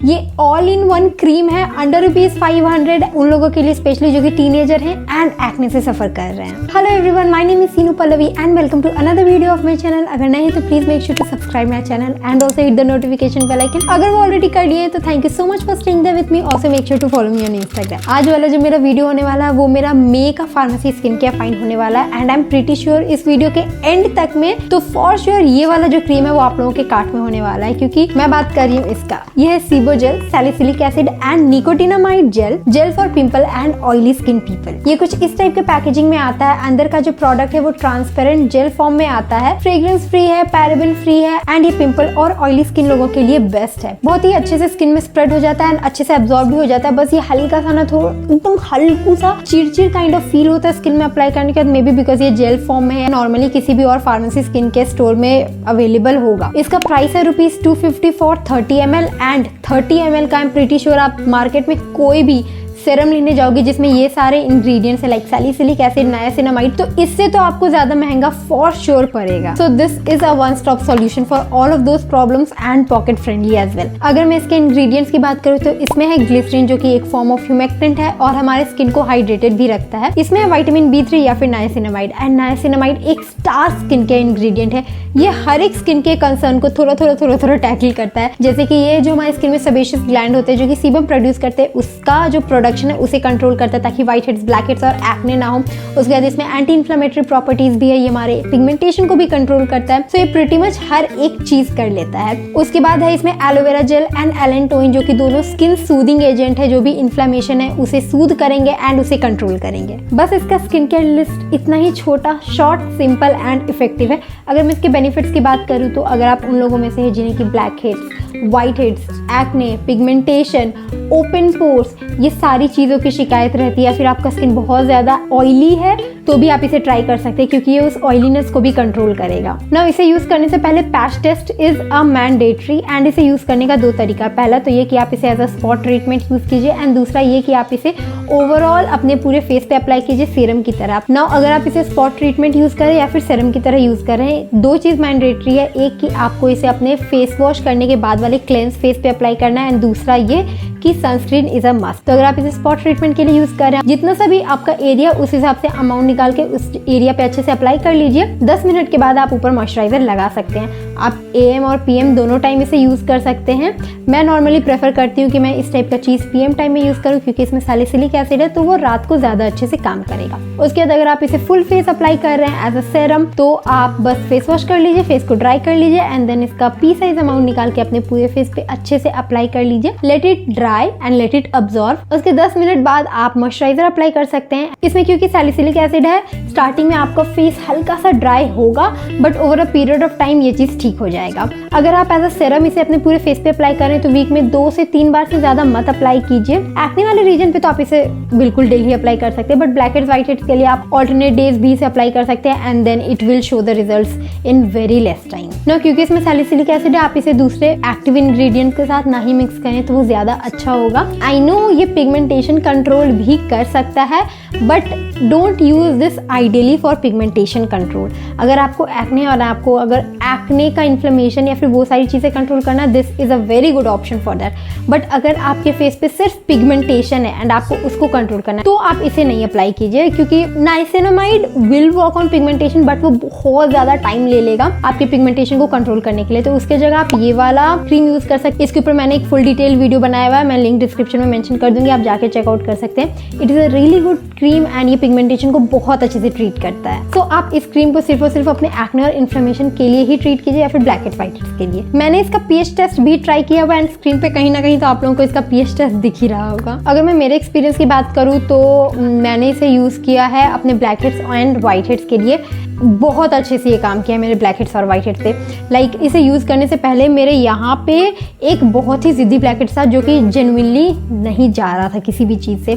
ये all in one cream है under ₹500 उन लोगों के लिए स्पेशली जो कि टीनेजर हैं एंड एक्ने से सफर कर रहे हैं। Hello everyone, my name is Seenu Pallavi and welcome to another video of my channel. अगर नए हैं तो please make sure to subscribe my channel and also hit the notification bell icon. अगर वो ऑलरेडी कर लिए तो thank you so much for staying there with me. Also make sure to follow me on Instagram. आज वाला जो मेरा video होने वाला है वो मेरा मे का फार्मेसी स्किन केयर फाइंड होने वाला है and I am pretty sure इस वीडियो के एंड तक में तो फॉर श्योर ये वाला जो क्रीम है वो आप लोगों के कार्ट में होने वाला है, क्योंकि मैं बात कर रही हूँ इसका। ये है सीबो gel salicylic acid and nicotinamide gel for pimple and oily skin people. ये कुछ इस टाइप के पैकेजिंग में आता है। अंदर का जो प्रोडक्ट है वो ट्रांसपेरेंट जेल फॉर्म में आता है, फ्रेग्रेंस फ्री है, पैराबेन फ्री है एंड ये पिंपल और ऑयली स्किन लोगों के लिए बेस्ट है। बहुत ही अच्छे से स्किन में स्प्रेड हो जाता है एंड अच्छे से एब्जॉर्ब भी हो जाता है। बस ये हल्का सा ना थोड़ा एकदम हल्कू सा चिड़चिड़ काइंड ऑफ फील होता है स्किन में अप्लाई करने के बाद, मे बी बिकॉज ये जेल फॉर्म में है, नॉर्मली किसी भी और फार्मेसी स्किन के स्टोर में अवेलेबल होगा। इसका प्राइस है ₹250 फॉर 30 ml एंड 30 ml का आई एम प्रीटी श्योर आप मार्केट में कोई भी सीरम लेने जाओगे जिसमें ये सारे इंग्रेडिएंट्स है लाइक सैलिसिलिक एसिड, नायासिनामाइड, तो इससे तो आपको ज्यादा महंगा फॉर श्योर पड़ेगा। So this is a one stop solution for all of those problems and pocket friendly as well. अगर मैं इसके इंग्रेडिएंट्स की बात करूँ तो इसमें है ग्लिसरीन जो कि एक फॉर्म ऑफ ह्यूमेक्टेंट है और हमारे स्किन को हाइड्रेटेड भी रखता है। इसमें है विटामिन B3 या फिर नायासिनामाइड एंड नायासिनामाइड एक स्टार स्किन केयर इंग्रेडिएंट है। ये हर एक स्किन के कंसर्न को थोड़ा थोड़ा टैकल करता है। जैसे कि ये जो हमारे स्किन में सेबेशियस ग्लैंड होते हैं जो कि सीबम प्रोड्यूस करते हैं, उसका जो प्रोडक्शन है उसे कंट्रोल करता है ताकि व्हाइट हेड्स, ब्लैक हेड्स और एक्ने ना हो। उसके बाद इसमें एंटी इन्फ्लेमेटरी प्रॉपर्टीज भी है, ये हमारे पिगमेंटेशन को भी कंट्रोल करता है। सो ये प्रीटी मच हर एक चीज कर लेता है। उसके बाद है इसमें एलोवेरा जेल एंड एलेंटोइन जो कि दोनों स्किन सूदिंग एजेंट है, जो भी इन्फ्लेमेशन है उसे सूद करेंगे एंड उसे कंट्रोल करेंगे। बस इसका स्किन केयर लिस्ट इतना ही छोटा, शॉर्ट, सिंपल एंड इफेक्टिव है। अगर मैं इसके बेनिफिट्स की बात करूँ तो अगर आप उन लोगों में से है जिन्हें की black heads, white heads, acne, pigmentation, open pores, ये सारी चीज़ों की शिकायत रहती है या फिर आपका स्किन बहुत ज़्यादा ऑयली है तो भी आप इसे ट्राई कर सकते हैं क्योंकि ये उस ऑयलीनेस को भी कंट्रोल करेगा। ना इसे यूज़ करने से पहले patch test is a mandatory and इसे यूज़ करने का दो तरीका। पहला तो ये कि आप इसे as a spot treatment use कीजिए एंड दूसरा ये कि आप इसे ओवरऑल अपने पूरे फेस पे अप्लाई कीजिए सीरम की तरह। ना अगर आप इसे स्पॉट ट्रीटमेंट यूज़ करें या फिर सीरम की तरह यूज़ करें, दो चीज़ मैंडेटरी है। एक कि आपको इसे अपने फेस वॉश करने के बाद वाले क्लेंस फेस पे अप्लाई करना है एंड दूसरा ये कि सनस्क्रीन इज अ मस्ट। तो अगर आप इसे स्पॉट ट्रीटमेंट के लिए यूज कर रहे हैं, जितना सा भी आपका एरिया उस हिसाब से अमाउंट निकाल के उस एरिया पे अच्छे से अप्लाई कर लीजिए। 10 मिनट के बाद आप ऊपर मॉइस्चराइजर लगा सकते हैं। आप AM और PM दोनों टाइम इसे यूज कर सकते हैं। मैं नॉर्मली प्रेफर करती हूँ कि मैं इस टाइप का चीज PM टाइम में यूज करूँ क्योंकि इसमें सैलिसिलिक एसिड है तो वो रात को ज्यादा अच्छे से काम करेगा। उसके बाद अगर आप इसे फुल फेस अप्लाई कर रहे हैं एज अ सेरम तो आप बस फेस वॉश कर लीजिए, फेस को ड्राई कर लीजिए एंड देन इसका पी साइज अमाउंट निकाल के अपने पूरे फेस पे अच्छे से अप्लाई कर लीजिए। Let it dry and let it absorb. उसके 10 मिनट बाद आप मॉइस्चराइजर अप्लाई कर सकते हैं। इसमें क्योंकि सैलिसिलिक एसिड है, स्टार्टिंग में आपका फेस हल्का सा ड्राई होगा but over a period of time ये चीज ठीक हो जाएगा। अगर आप एज अ सेरम इसे अपने पूरे फेस पे अप्लाई करें तो वीक में 2 से 3 बार से ज्यादा मत अप्लाई कीजिए। एक्ने वाले रीजन पे तो आप इसे बिल्कुल डेली अप्लाई कर सकते हैं but black heads, white heads के लिए आप ऑल्टरनेट डेज भी इसे अप्लाई कर सकते हैं and then it will show the results in very less time. ना क्योंकि इसमें सैलिसिलिक एसिड है, आप इसे दूसरे एक्टिव इंग्रेडिएंट के साथ ना ही मिक्स करें तो वो ज्यादा अच्छा होगा। आई नो ये पिगमेंटेशन कंट्रोल भी कर सकता है but don't use this ideally for pigmentation control. अगर आपको एक्ने और आपको अगर एक्ने का इन्फ्लेमेशन या फिर वो सारी चीजें कंट्रोल करना, this is a very good option for that. But अगर आपके फेस पे सिर्फ पिगमेंटेशन है एंड आपको उसको कंट्रोल करना है तो आप इसे नहीं अप्लाई कीजिए क्योंकि niacinamide will work on pigmentation but वो बहुत ज्यादा टाइम ले लेगा आपके पिगमेंटेशन को कंट्रोल करने के लिए। तो उसके जगह आप ये वाला क्रीम यूज कर सकते हैं। इसके ऊपर मैंने एक फुल डिटेल वीडियो बनाया हुआ है, मैं लिंक डिस्क्रिप्शन में मेंशन कर दूंगी, आप जाके चेकआउट कर सकते हैं। It is a really good cream and ये पिगमेंटेशन को बहुत अच्छे से ट्रीट करता है। तो आप इस क्रीम को सिर्फ और सिर्फ अपने एक्ने और इन्फ्लेमेशन के लिए ही ट्रीट कीजिए या फिर ब्लैक हेड्स, व्हाइट हेड्स के लिए। मैंने इसका pH टेस्ट भी ट्राई किया हुआ एंड स्क्रीन पे कहीं ना कहीं तो आप लोगों को इसका pH टेस्ट दिख ही रहा होगा। अगर मैं मेरे एक्सपीरियंस की बात करूँ तो मैंने इसे यूज किया है अपने black heads and white heads के लिए। बहुत अच्छे से ये काम किया है मेरे ब्लैक हेड्स और व्हाइट हेड्स पे। लाइक इसे यूज करने से पहले मेरे यहाँ पे एक बहुत ही जिद्दी ब्लैक हेड्स था जो कि जेन्युइनली नहीं जा रहा था किसी भी चीज से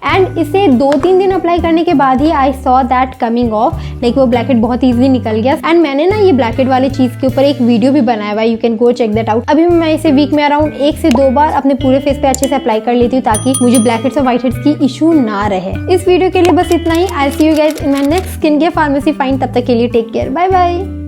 एंड इसे 2-3 दिन अप्लाई करने के बाद ही I saw that coming off. Like वो ब्लैक हेड बहुत ईजिली निकल गया एंड मैंने ना ये ब्लैक हेड वाले चीज के ऊपर एक वीडियो भी बनाया हुआ है, you can go check that out. अभी मैं इसे वीक में अराउंड 1 से 2 बार अपने पूरे फेस पे अच्छे से अप्लाई कर लेती हूँ ताकि मुझे ब्लैक हेड्स और व्हाइट हेड्स की इशू ना रहे। इस वीडियो के लिए बस इतना ही। I see you guys in my next skin care pharmacy find. तब तक के लिए टेक केयर, बाय बाय।